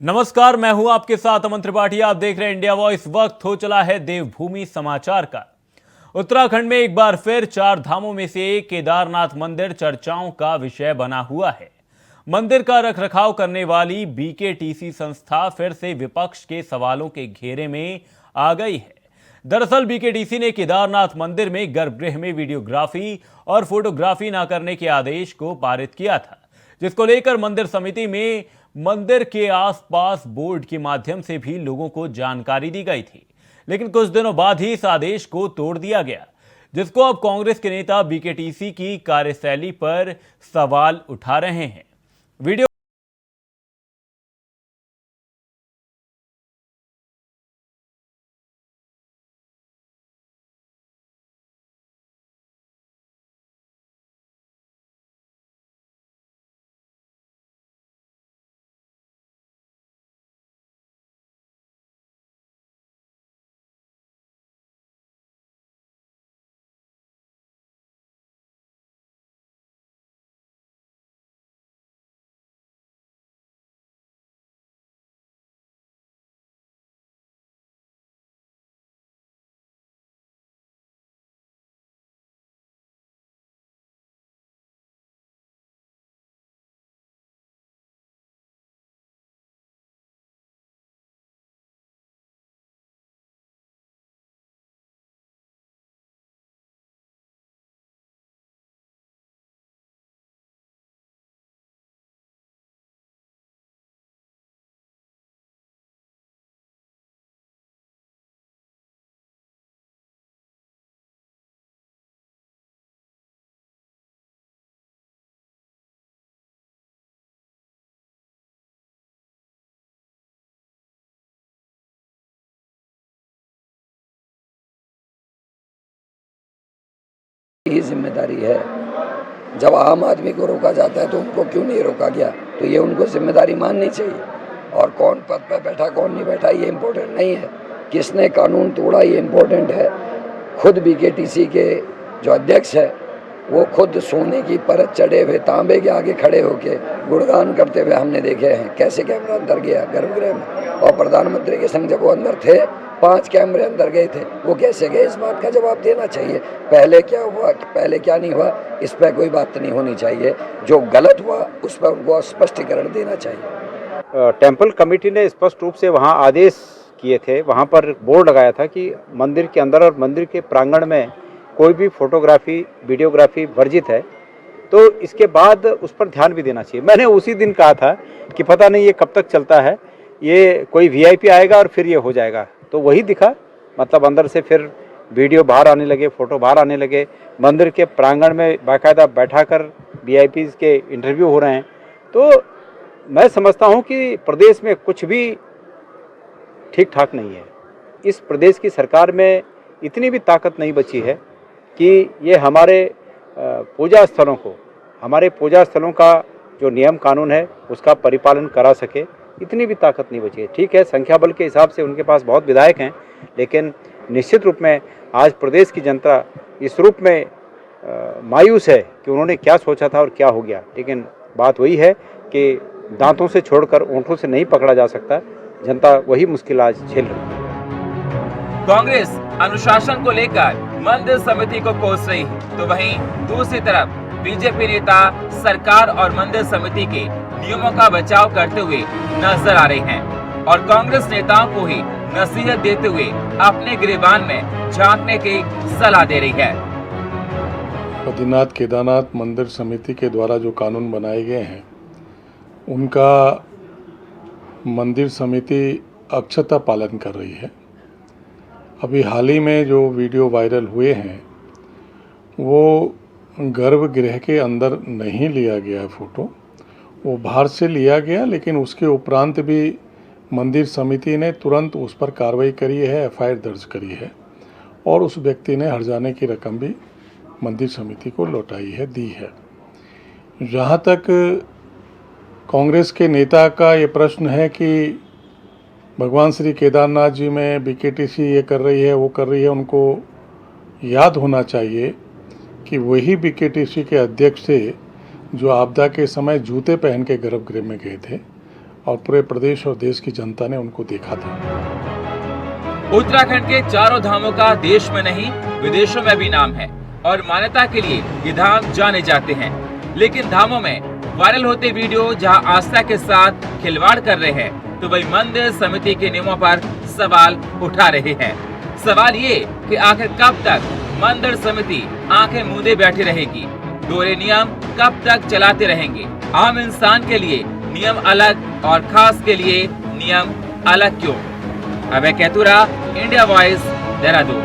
नमस्कार, मैं हूं आपके साथ अमन त्रिपाठी। आप देख रहे हैं इंडिया वॉइस। वक्त हो चला है देवभूमि समाचार का। उत्तराखंड में एक बार फिर 4 धामों में से एक केदारनाथ मंदिर चर्चाओं का विषय बना हुआ है। मंदिर का रखरखाव करने वाली बीकेटीसी संस्था फिर से विपक्ष के सवालों के घेरे में आ गई है। दरअसल बीकेटीसी ने केदारनाथ मंदिर में गर्भगृह में वीडियोग्राफी और फोटोग्राफी न करने के आदेश को पारित किया था, जिसको लेकर मंदिर समिति में मंदिर के आसपास बोर्ड के माध्यम से भी लोगों को जानकारी दी गई थी। लेकिन कुछ दिनों बाद ही इस आदेश को तोड़ दिया गया, जिसको अब कांग्रेस के नेता बीकेटीसी की कार्यशैली पर सवाल उठा रहे हैं। वीडियो ये जिम्मेदारी है। जब आम आदमी को रोका जाता है तो उनको क्यों नहीं रोका गया, तो ये उनको जिम्मेदारी माननी चाहिए। और कौन पद पर बैठा कौन नहीं बैठा ये इम्पोर्टेंट नहीं है, किसने कानून तोड़ा ये इम्पोर्टेंट है। खुद बीकेटीसी के जो अध्यक्ष है वो खुद सोने की परत चढ़े हुए तांबे के आगे खड़े होके गुणगान करते हुए हमने देखे हैं कैसे कैमरा अंदर गया गर्भगृह में। और प्रधानमंत्री के संग जब वो अंदर थे 5 कैमरे अंदर गए थे, वो कैसे गए इस बात का जवाब देना चाहिए। पहले क्या हुआ पहले क्या नहीं हुआ इस पर कोई बात नहीं होनी चाहिए, जो गलत हुआ उस पर उनको स्पष्टीकरण देना चाहिए। टेम्पल कमेटी ने स्पष्ट रूप से वहाँ आदेश किए थे, वहाँ पर बोर्ड लगाया था कि मंदिर के अंदर और मंदिर के प्रांगण में कोई भी फोटोग्राफी वीडियोग्राफी वर्जित है। तो इसके बाद उस पर ध्यान भी देना चाहिए। मैंने उसी दिन कहा था कि पता नहीं ये कब तक चलता है, ये कोई वीआईपी आएगा और फिर ये हो जाएगा। तो वही दिखा, मतलब अंदर से फिर वीडियो बाहर आने लगे, फोटो बाहर आने लगे। मंदिर के प्रांगण में बाकायदा बैठाकर वीआईपीज़ के इंटरव्यू हो रहे हैं। तो मैं समझता हूँ कि प्रदेश में कुछ भी ठीक ठाक नहीं है। इस प्रदेश की सरकार में इतनी भी ताकत नहीं बची है कि ये हमारे पूजा स्थलों को, हमारे पूजा स्थलों का जो नियम कानून है उसका परिपालन करा सके, इतनी भी ताकत नहीं बची है। ठीक है, संख्या बल के हिसाब से उनके पास बहुत विधायक हैं, लेकिन निश्चित रूप में आज प्रदेश की जनता इस रूप में मायूस है कि उन्होंने क्या सोचा था और क्या हो गया। लेकिन बात वही है कि दांतों से छोड़कर ओंठों से नहीं पकड़ा जा सकता। जनता वही मुश्किल आज झेल रही है। कांग्रेस अनुशासन को लेकर मंदिर समिति को कोस रही है, तो वहीं दूसरी तरफ बीजेपी नेता सरकार और मंदिर समिति के नियमों का बचाव करते हुए नजर आ रहे हैं और कांग्रेस नेताओं को ही नसीहत देते हुए अपने गिरेबान में झांकने की सलाह दे रही है। बद्रीनाथ केदारनाथ मंदिर समिति के द्वारा जो कानून बनाए गए हैं उनका मंदिर समिति अक्षरशः पालन कर रही है। अभी हाल ही में जो वीडियो वायरल हुए हैं वो गर्भगृह के अंदर नहीं लिया गया है फ़ोटो, वो बाहर से लिया गया। लेकिन उसके उपरांत भी मंदिर समिति ने तुरंत उस पर कार्रवाई करी है, एफआईआर दर्ज करी है और उस व्यक्ति ने हर्जाने की रकम भी मंदिर समिति को लौटाई है, दी है। जहाँ तक कांग्रेस के नेता का ये प्रश्न है कि भगवान श्री केदारनाथ जी में बीकेटीसी ये कर रही है वो कर रही है, उनको याद होना चाहिए कि वही बीकेटीसी के अध्यक्ष थे जो आपदा के समय जूते पहन के गर्भगृह में गए थे और पूरे प्रदेश और देश की जनता ने उनको देखा था। उत्तराखंड के चारों धामों का देश में नहीं विदेशों में भी नाम है और मान्यता के लिए ये धाम जाने जाते हैं। लेकिन धामों में वायरल होते वीडियो जहां आस्था के साथ खिलवाड़ कर रहे हैं, तो वही मंदिर समिति के नियमों पर सवाल उठा रहे हैं। सवाल ये कि आखिर कब तक मंदिर समिति आंखें मूंदे बैठी रहेगी? दोहरे नियम कब तक चलाते रहेंगे? आम इंसान के लिए नियम अलग और खास के लिए नियम अलग क्यों? अभय कैतुरा, इंडिया वॉइस, देहरादून।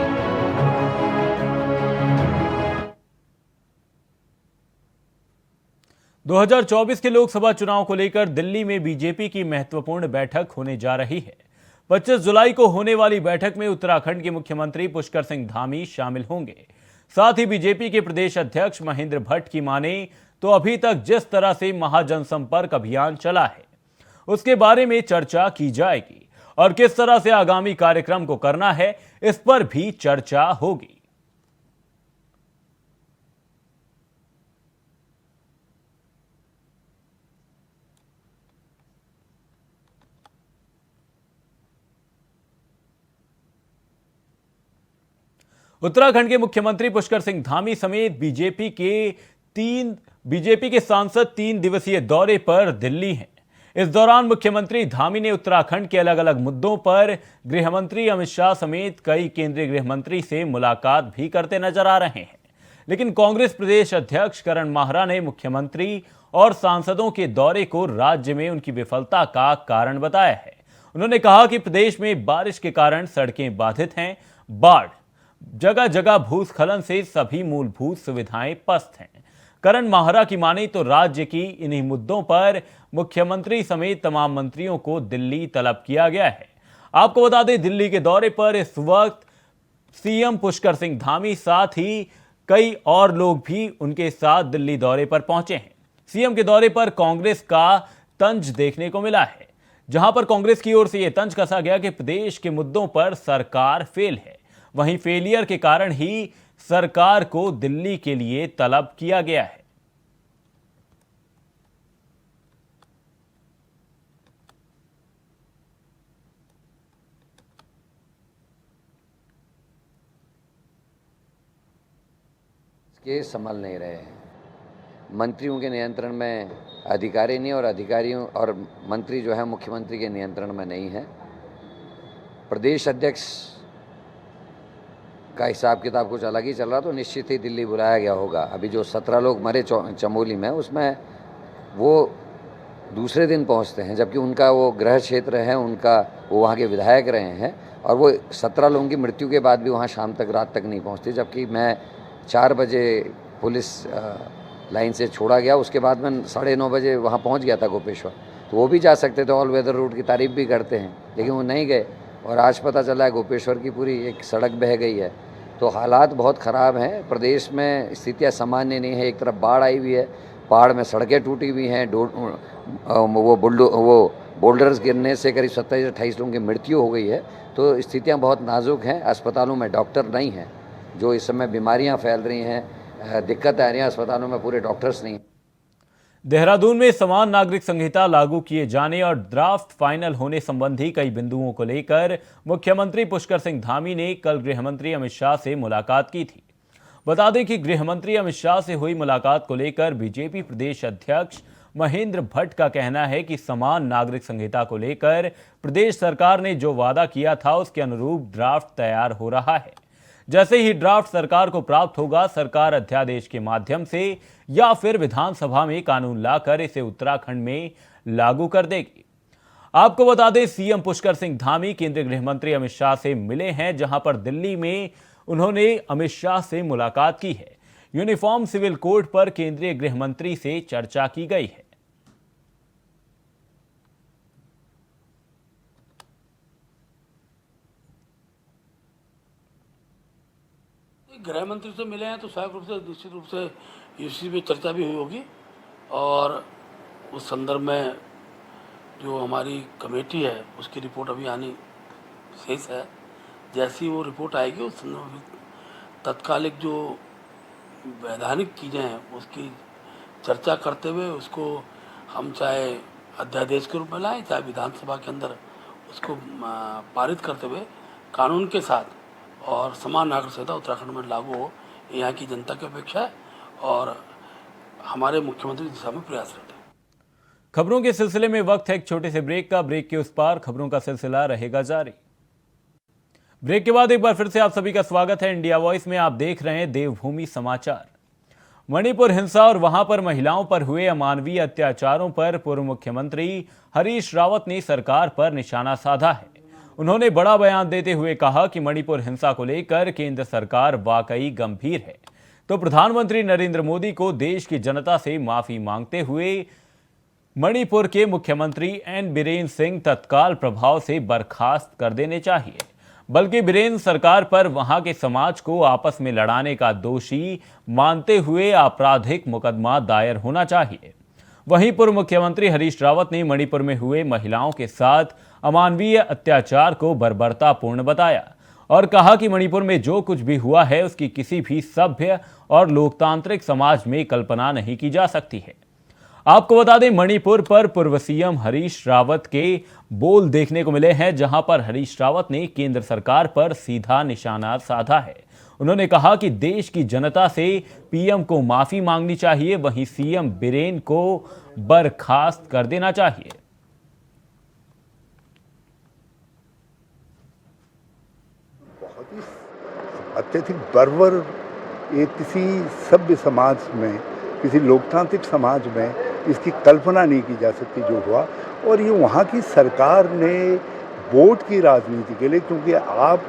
दो 2024 के लोकसभा चुनाव को लेकर दिल्ली में बीजेपी की महत्वपूर्ण बैठक होने जा रही है। 25 जुलाई को होने वाली बैठक में उत्तराखंड के मुख्यमंत्री पुष्कर सिंह धामी शामिल होंगे। साथ ही बीजेपी के प्रदेश अध्यक्ष महेंद्र भट्ट की माने तो अभी तक जिस तरह से महाजनसंपर्क अभियान चला है उसके बारे में चर्चा की जाएगी और किस तरह से आगामी कार्यक्रम को करना है इस पर भी चर्चा होगी। उत्तराखंड के मुख्यमंत्री पुष्कर सिंह धामी समेत बीजेपी के सांसद 3 दिवसीय दौरे पर दिल्ली हैं। इस दौरान मुख्यमंत्री धामी ने उत्तराखंड के अलग अलग मुद्दों पर गृह मंत्री अमित शाह समेत कई केंद्रीय गृह मंत्री से मुलाकात भी करते नजर आ रहे हैं। लेकिन कांग्रेस प्रदेश अध्यक्ष करण माहरा ने मुख्यमंत्री और सांसदों के दौरे को राज्य में उनकी विफलता का कारण बताया है। उन्होंने कहा कि प्रदेश में बारिश के कारण सड़कें बाधित हैं, बाढ़, जगह जगह भूस्खलन से सभी मूलभूत सुविधाएं पस्त हैं। करण माहरा की माने तो राज्य की इन्हीं मुद्दों पर मुख्यमंत्री समेत तमाम मंत्रियों को दिल्ली तलब किया गया है। आपको बता दें, दिल्ली के दौरे पर इस वक्त सीएम पुष्कर सिंह धामी साथ ही कई और लोग भी उनके साथ दिल्ली दौरे पर पहुंचे हैं। सीएम के दौरे पर कांग्रेस का तंज देखने को मिला है, जहां पर कांग्रेस की ओर से यह तंज कसा गया कि प्रदेश के मुद्दों पर सरकार फेल है। वहीं फेलियर के कारण ही सरकार को दिल्ली के लिए तलब किया गया है। केस संभल नहीं रहे हैं। मंत्रियों के नियंत्रण में अधिकारी नहीं और अधिकारियों और मंत्री जो है मुख्यमंत्री के नियंत्रण में नहीं है। प्रदेश अध्यक्ष का हिसाब किताब कुछ अलग ही चल रहा, तो निश्चित ही दिल्ली बुलाया गया होगा। अभी जो 17 लोग मरे चमोली में, उसमें वो दूसरे दिन पहुंचते हैं, जबकि उनका वो गृह क्षेत्र है, उनका वो वहाँ के विधायक रहे हैं और वो 17 लोगों की मृत्यु के बाद भी वहाँ शाम तक, रात तक नहीं पहुँचते। जबकि मैं 4 बजे पुलिस लाइन से छोड़ा गया, उसके बाद मैं 9:30 बजे वहाँ पहुँच गया था गोपेश्वर। तो वो भी जा सकते थे, ऑल वेदर रूट की तारीफ भी करते हैं, लेकिन वो नहीं गए। और आज पता चला है गोपेश्वर की पूरी एक सड़क बह गई है। तो हालात बहुत ख़राब हैं। प्रदेश में स्थितियाँ सामान्य नहीं है। एक तरफ बाढ़ आई हुई है, पहाड़ में सड़कें टूटी हुई हैं, वो बोल्डर्स गिरने से करीब 27-28 लोगों की मृत्यु हो गई है। तो स्थितियाँ बहुत नाजुक हैं। अस्पतालों में डॉक्टर नहीं हैं, जो इस समय बीमारियाँ फैल रही हैं, दिक्कत आ रही है, अस्पतालों में पूरे डॉक्टर्स नहीं हैं। देहरादून में समान नागरिक संहिता लागू किए जाने और ड्राफ्ट फाइनल होने संबंधी कई बिंदुओं को लेकर मुख्यमंत्री पुष्कर सिंह धामी ने कल गृह मंत्री अमित शाह से मुलाकात की थी। बता दें कि गृह मंत्री अमित शाह से हुई मुलाकात को लेकर बीजेपी प्रदेश अध्यक्ष महेंद्र भट्ट का कहना है कि समान नागरिक संहिता को लेकर प्रदेश सरकार ने जो वादा किया था उसके अनुरूप ड्राफ्ट तैयार हो रहा है। जैसे ही ड्राफ्ट सरकार को प्राप्त होगा, सरकार अध्यादेश के माध्यम से या फिर विधानसभा में कानून लाकर इसे उत्तराखंड में लागू कर देगी। आपको बता दें, सीएम पुष्कर सिंह धामी केंद्रीय गृह मंत्री अमित शाह से मिले हैं, जहां पर दिल्ली में उन्होंने अमित शाह से मुलाकात की है। यूनिफॉर्म सिविल कोड पर केंद्रीय गृह मंत्री से चर्चा की गई है। गृह मंत्री से मिले हैं तो स्वाभाविक रूप से, निश्चित रूप से इसी में चर्चा भी हुई होगी और उस संदर्भ में जो हमारी कमेटी है उसकी रिपोर्ट अभी आनी शेष है। जैसी वो रिपोर्ट आएगी उस संदर्भ में तत्कालिक जो वैधानिक चीज़ें हैं उसकी चर्चा करते हुए उसको हम चाहे अध्यादेश के रूप में लाएं, चाहे विधानसभा के अंदर उसको पारित करते हुए कानून के साथ और समान नागरिक संहिता उत्तराखंड में लागू हो, यहाँ की जनता की अपेक्षा है और हमारे मुख्यमंत्री दिशा में प्रयासरत है। खबरों के सिलसिले में वक्त है एक छोटे से ब्रेक का। ब्रेक के उस पार खबरों का सिलसिला रहेगा जारी। ब्रेक के बाद एक बार फिर से आप सभी का स्वागत है। इंडिया वॉइस में आप देख रहे हैं देवभूमि समाचार। मणिपुर हिंसा और वहां पर महिलाओं पर हुए अमानवीय अत्याचारों पर पूर्व मुख्यमंत्री हरीश रावत ने सरकार पर निशाना साधा है। उन्होंने बड़ा बयान देते हुए कहा कि मणिपुर हिंसा को लेकर केंद्र सरकार वाकई गंभीर है, तो प्रधानमंत्री नरेंद्र मोदी को देश की जनता से माफी मांगते हुए मणिपुर के मुख्यमंत्री एन बीरेन सिंह तत्काल प्रभाव से बर्खास्त कर देने चाहिए, बल्कि बीरेन सरकार पर वहां के समाज को आपस में लड़ाने का दोषी मानते हुए आपराधिक मुकदमा दायर होना चाहिए। वहीं पूर्व मुख्यमंत्री हरीश रावत ने मणिपुर में हुए महिलाओं के साथ अमानवीय अत्याचार को बर्बरतापूर्ण बताया और कहा कि मणिपुर में जो कुछ भी हुआ है उसकी किसी भी सभ्य और लोकतांत्रिक समाज में कल्पना नहीं की जा सकती है। आपको बता दें, मणिपुर पर पूर्व सीएम हरीश रावत के बोल देखने को मिले हैं, जहां पर हरीश रावत ने केंद्र सरकार पर सीधा निशाना साधा है। उन्होंने कहा कि देश की जनता से पीएम को माफी मांगनी चाहिए, वहीं सीएम बीरेन को बर्खास्त कर देना चाहिए। बहुत ही अत्यधिक बर्बर ये किसी सभ्य समाज में, किसी लोकतांत्रिक समाज में इसकी कल्पना नहीं की जा सकती जो हुआ। और ये वहाँ की सरकार ने वोट की राजनीति के लिए, क्योंकि आप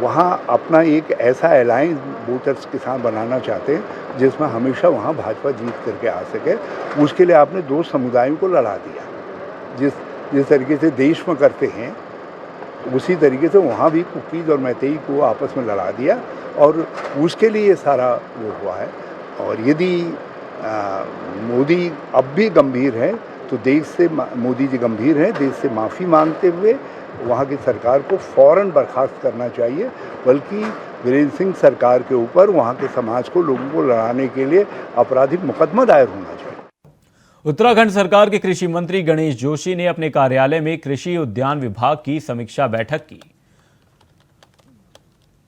वहाँ अपना एक ऐसा अलायंस वोटर्स के साथ बनाना चाहते हैं जिसमें हमेशा वहाँ भाजपा जीत करके आ सके, उसके लिए आपने दो समुदायों को लड़ा दिया। जिस तरीके से देश में करते हैं उसी तरीके से वहाँ भी कुकीज़ और मैतेई को आपस में लड़ा दिया और उसके लिए ये सारा वो हुआ है। और यदि मोदी अब भी गंभीर है तो देश से, मोदी जी गंभीर हैं, देश से माफ़ी मांगते हुए वहाँ की सरकार को फौरन बर्खास्त करना चाहिए, बल्कि बीरेन सिंह सरकार के ऊपर वहाँ के समाज को, लोगों को लड़ाने के लिए आपराधिक मुकदमा दायर होना चाहिए। उत्तराखंड सरकार के कृषि मंत्री गणेश जोशी ने अपने कार्यालय में कृषि उद्यान विभाग की समीक्षा बैठक की।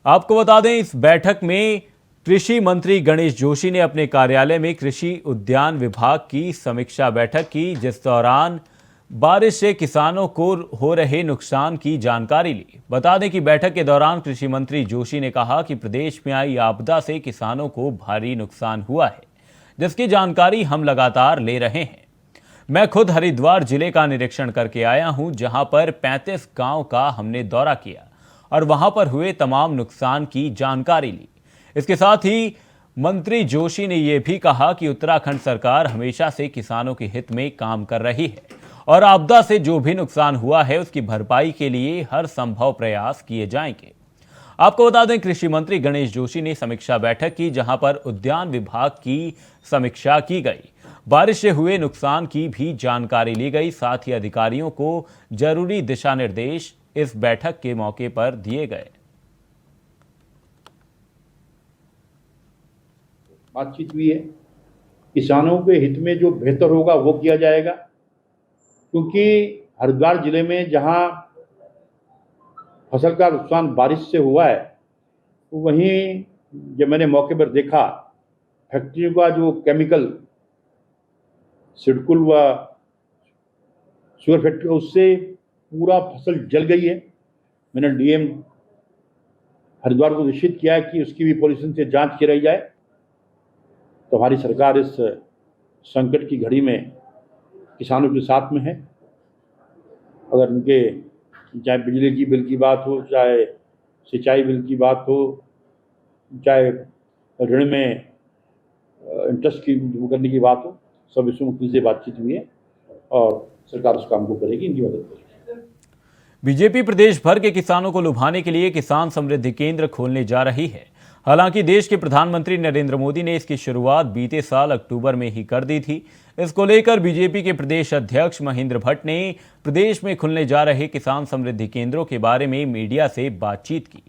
आपको बता दें, इस बैठक में कृषि मंत्री गणेश जोशी ने अपने कार्यालय में कृषि उद्यान विभाग की समीक्षा बैठक की, जिस दौरान बारिश से किसानों को हो रहे नुकसान की जानकारी ली। बता दें कि बैठक के दौरान कृषि मंत्री जोशी ने कहा कि प्रदेश में आई आपदा से किसानों को भारी नुकसान हुआ है, जिसकी जानकारी हम लगातार ले रहे हैं। मैं खुद हरिद्वार जिले का निरीक्षण करके आया हूं, जहां पर 35 गांव का हमने दौरा किया और वहां पर हुए तमाम नुकसान की जानकारी ली। इसके साथ ही मंत्री जोशी ने यह भी कहा कि उत्तराखंड सरकार हमेशा से किसानों के हित में काम कर रही है और आपदा से जो भी नुकसान हुआ है उसकी भरपाई के लिए हर संभव प्रयास किए जाएंगे। आपको बता दें, कृषि मंत्री गणेश जोशी ने समीक्षा बैठक की, जहां पर उद्यान विभाग की समीक्षा की गई, बारिश से हुए नुकसान की भी जानकारी ली गई। साथ ही अधिकारियों को जरूरी दिशा निर्देश इस बैठक के मौके पर दिए गए। बातचीत हुई है, किसानों के हित में जो बेहतर होगा वो किया जाएगा, क्योंकि हरिद्वार जिले में जहां फसल का नुकसान बारिश से हुआ है, तो वहीं जब मैंने मौके पर देखा फैक्ट्रियों का जो केमिकल सिडकुल व शुगर फैक्ट्री, उससे पूरा फसल जल गई है। मैंने डीएम हरिद्वार को निश्चित किया है कि उसकी भी पॉल्यूशन से जांच कराई जाए। तो हमारी सरकार इस संकट की घड़ी में किसानों के साथ में है। अगर उनके चाहे बिजली की बिल की बात हो, चाहे सिंचाई बिल की बात हो, चाहे ऋण में इंटरेस्ट की करने की बात हो, सब विषयों में से बातचीत हुई है और सरकार उस काम को करेगी, इनकी मदद करेगी। बीजेपी प्रदेश भर के किसानों को लुभाने के लिए किसान समृद्धि केंद्र खोलने जा रही है। हालांकि देश के प्रधानमंत्री नरेंद्र मोदी ने इसकी शुरुआत बीते साल अक्टूबर में ही कर दी थी। इसको लेकर बीजेपी के प्रदेश अध्यक्ष महेंद्र भट्ट ने प्रदेश में खुलने जा रहे किसान समृद्धि केंद्रों के बारे में मीडिया से बातचीत की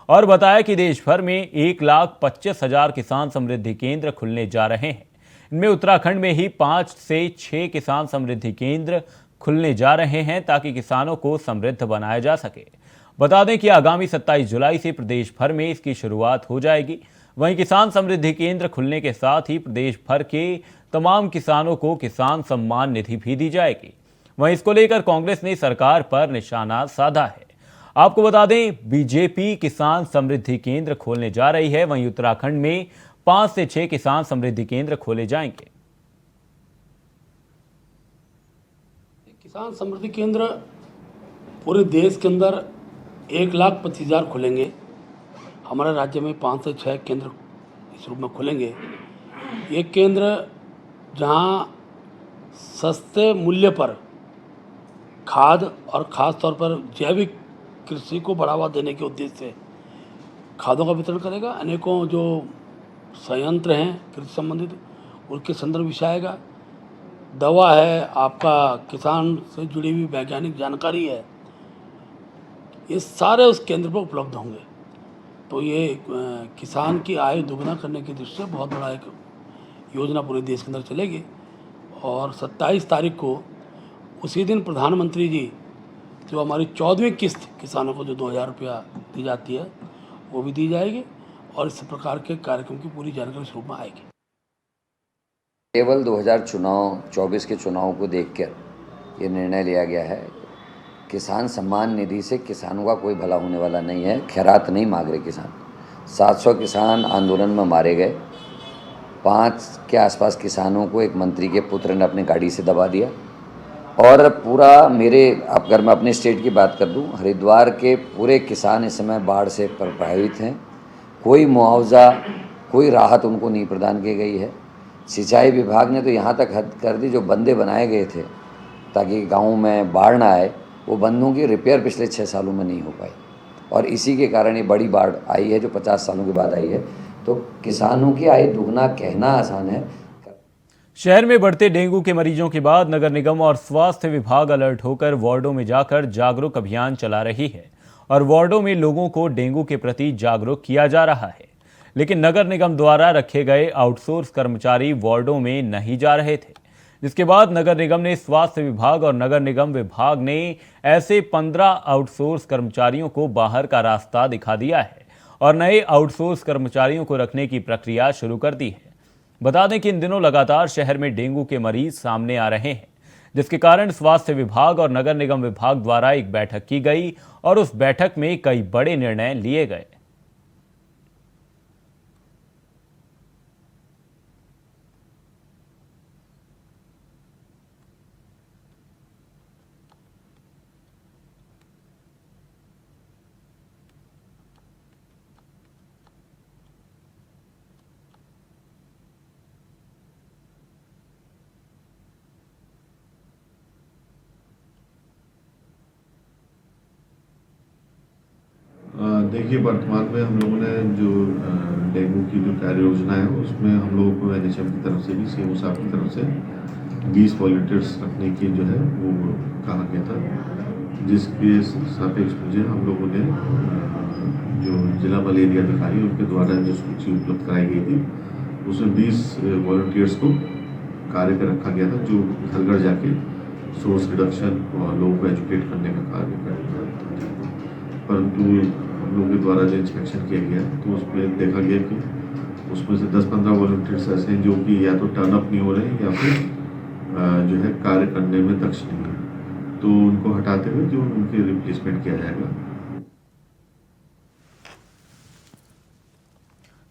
और बताया कि देश भर में 1,25,000 किसान समृद्धि केंद्र खुलने जा रहे हैं। इनमें उत्तराखंड में ही 5 से 6 किसान समृद्धि केंद्र खुलने जा रहे हैं ताकि किसानों को समृद्ध बनाया जा सके। बता दें कि आगामी 27 जुलाई से प्रदेश भर में इसकी शुरुआत हो जाएगी। वहीं किसान समृद्धि केंद्र खुलने के साथ ही प्रदेश भर के तमाम किसानों को किसान सम्मान निधि भी दी जाएगी। वहीं इसको लेकर कांग्रेस ने सरकार पर निशाना साधा है। आपको बता दें, बीजेपी किसान समृद्धि केंद्र खोलने जा रही है। वहीं उत्तराखंड में 5 से 6 किसान समृद्धि केंद्र खोले जाएंगे। किसान समृद्धि केंद्र पूरे देश के अंदर 1,25,000 खुलेंगे। हमारे राज्य में 5 से 6 केंद्र इस रूप में खुलेंगे। ये केंद्र जहां सस्ते मूल्य पर खाद और ख़ास तौर पर जैविक कृषि को बढ़ावा देने के उद्देश्य से खादों का वितरण करेगा। अनेकों जो संयंत्र हैं कृषि संबंधित, उनके संदर्भ विषय आएगा। दवा है, आपका किसान से जुड़ी हुई वैज्ञानिक जानकारी है, ये सारे उस केंद्र पर उपलब्ध होंगे। तो ये किसान की आय दोगुना करने की दृष्टि से बहुत बड़ा एक योजना पूरे देश के अंदर चलेगी। और 27 तारीख को उसी दिन प्रधानमंत्री जी जो हमारी 14वीं किस्त किसानों को जो 2,000 रुपया दी जाती है वो भी दी जाएगी। और इस प्रकार के कार्यक्रम की पूरी जानकारी इस रूप में आएगी। केवल 2024 के चुनाव को देखकर ये निर्णय लिया गया है। किसान सम्मान निधि से किसानों का कोई भला होने वाला नहीं है। खैरात नहीं मांग रहे किसान। 700 किसान आंदोलन में मारे गए। 5 के आसपास किसानों को एक मंत्री के पुत्र ने अपनी गाड़ी से दबा दिया। और पूरा अगर मैं अपने स्टेट की बात कर दूं, हरिद्वार के पूरे किसान इस समय बाढ़ से प्रभावित हैं। कोई मुआवजा, कोई राहत उनको नहीं प्रदान की गई है। सिंचाई विभाग ने तो यहाँ तक हद कर दी, जो बंदे बनाए गए थे ताकि गाँव में बाढ़ ना आए, वो बंदों की रिपेयर पिछले 6 सालों में नहीं हो पाई। और इसी के कारण ये बड़ी बाढ़ आई है जो 50 सालों के बाद आई है। तो किसानों की आय दुगना कहना आसान है। शहर में बढ़ते डेंगू के मरीजों के बाद नगर निगम और स्वास्थ्य विभाग अलर्ट होकर वार्डों में जाकर जागरूक अभियान चला रही है और वार्डों में लोगों को डेंगू के प्रति जागरूक किया जा रहा है। लेकिन नगर निगम द्वारा रखे गए आउटसोर्स कर्मचारी वार्डों में नहीं जा रहे थे, जिसके बाद नगर निगम ने स्वास्थ्य विभाग और नगर निगम विभाग ने ऐसे 15 आउटसोर्स कर्मचारियों को बाहर का रास्ता दिखा दिया है और नए आउटसोर्स कर्मचारियों को रखने की प्रक्रिया शुरू कर दी है। बता दें कि इन दिनों लगातार शहर में डेंगू के मरीज सामने आ रहे हैं, जिसके कारण स्वास्थ्य विभाग और नगर निगम विभाग द्वारा एक बैठक की गई और उस बैठक में कई बड़े निर्णय लिए गए। देखिए, वर्तमान में हम लोगों ने जो डेंगू की जो कार्य योजना है उसमें हम लोगों को NHM की तरफ से भी, सीएमओ साहब की तरफ से 20 वॉलंटियर्स रखने की जो है वो कहा गया था, जिसके सापेक्ष मुझे हम लोगों ने जो जिला मलेरिया अधिकारी उनके द्वारा जो सूची उपलब्ध कराई गई थी उसमें 20 वॉलंटियर्स को कार्य पर रखा गया था, जो घर घर जाके सोर्स रिडक्शन और लोगों को एजुकेट करने का कार्य करता था। परंतु हम लोगों के द्वारा जो इंस्पेक्शन किया गया तो उसमें देखा गया कि उसमें से 10-15 वॉलंटियर्स ऐसे हैं जो कि या तो टर्न अप नहीं हो रहे हैं या फिर जो है कार्य करने में दक्ष नहीं है, तो उनको हटाते हुए जो उनके रिप्लेसमेंट किया जाएगा।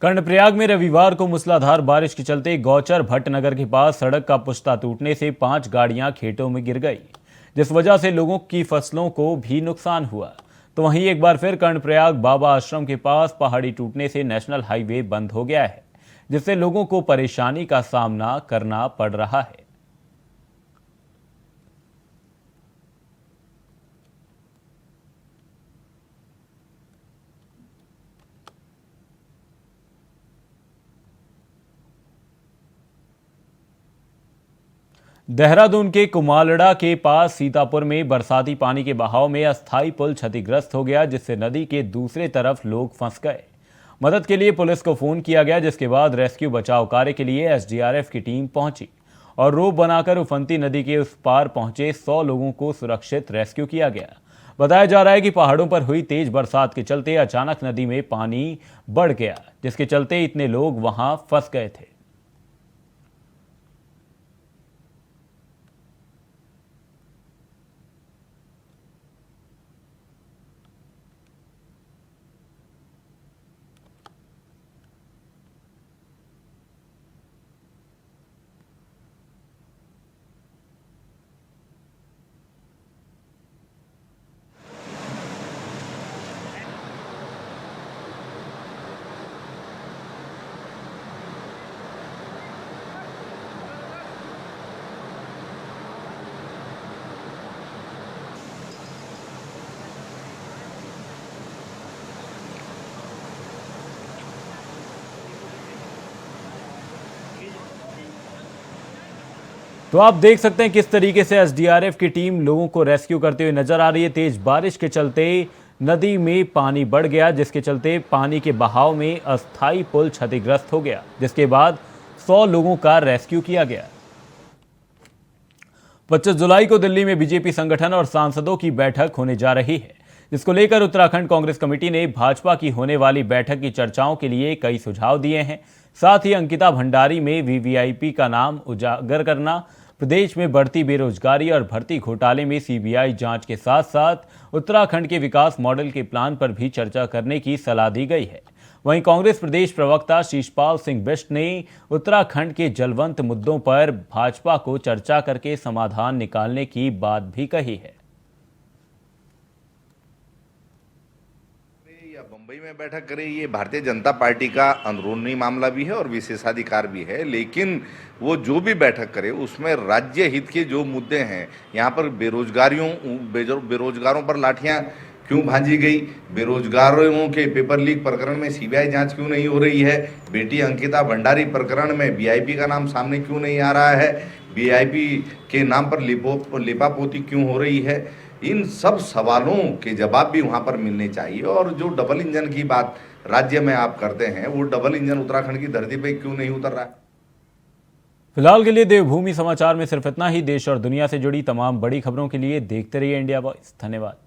कर्णप्रयाग में रविवार को मूसलाधार बारिश के चलते गौचर भट्टनगर के पास सड़क का पुश्ता टूटने से 5 गाड़ियां खेतों में गिर गई, जिस वजह से लोगों की फसलों को भी नुकसान हुआ। तो वहीं एक बार फिर कर्णप्रयाग बाबा आश्रम के पास पहाड़ी टूटने से नेशनल हाईवे बंद हो गया है, जिससे लोगों को परेशानी का सामना करना पड़ रहा है। देहरादून के कुमालड़ा के पास सीतापुर में बरसाती पानी के बहाव में अस्थायी पुल क्षतिग्रस्त हो गया, जिससे नदी के दूसरे तरफ लोग फंस गए। मदद के लिए पुलिस को फोन किया गया, जिसके बाद रेस्क्यू बचाव कार्य के लिए एसडीआरएफ की टीम पहुंची और रोप बनाकर उफनती नदी के उस पार पहुंचे 100 लोगों को सुरक्षित रेस्क्यू किया गया। बताया जा रहा है कि पहाड़ों पर हुई तेज बरसात के चलते अचानक नदी में पानी बढ़ गया, जिसके चलते इतने लोग वहां फंस गए थे। तो आप देख सकते हैं किस तरीके से एसडीआरएफ की टीम लोगों को रेस्क्यू करते हुए नजर आ रही है। तेज बारिश के चलते नदी में पानी बढ़ गया, जिसके चलते पानी के बहाव में अस्थायी पुल क्षतिग्रस्त हो गया, जिसके बाद 100 लोगों का रेस्क्यू किया गया। 25 जुलाई को दिल्ली में बीजेपी संगठन और सांसदों की बैठक होने जा रही है, जिसको लेकर उत्तराखंड कांग्रेस कमेटी ने भाजपा की होने वाली बैठक की चर्चाओं के लिए कई सुझाव दिए हैं। साथ ही अंकिता भंडारी में वीवीआईपी का नाम उजागर करना, प्रदेश में बढ़ती बेरोजगारी और भर्ती घोटाले में सीबीआई जांच के साथ साथ उत्तराखंड के विकास मॉडल के प्लान पर भी चर्चा करने की सलाह दी गई है। वहीं कांग्रेस प्रदेश प्रवक्ता शीशपाल सिंह बिष्ट ने उत्तराखंड के जलवंत मुद्दों पर भाजपा को चर्चा करके समाधान निकालने की बात भी कही है। मुंबई में बैठक करे, ये भारतीय जनता पार्टी का अंदरूनी मामला भी है और विशेषाधिकार भी है, लेकिन वो जो भी बैठक करे उसमें राज्य हित के जो मुद्दे हैं, यहाँ पर बेरोजगारों पर लाठियां क्यों भांजी गई, बेरोजगारों के पेपर लीक प्रकरण में सीबीआई जांच क्यों नहीं हो रही है, बेटी अंकिता भंडारी प्रकरण में वीआईपी का नाम सामने क्यों नहीं आ रहा है, वीआईपी के नाम पर लिपापोती क्यों हो रही है, इन सब सवालों के जवाब भी वहां पर मिलने चाहिए। और जो डबल इंजन की बात राज्य में आप करते हैं, वो डबल इंजन उत्तराखंड की धरती पे क्यों नहीं उतर रहा है। फिलहाल के लिए देवभूमि समाचार में सिर्फ इतना ही। देश और दुनिया से जुड़ी तमाम बड़ी खबरों के लिए देखते रहिए इंडिया वॉइस। धन्यवाद।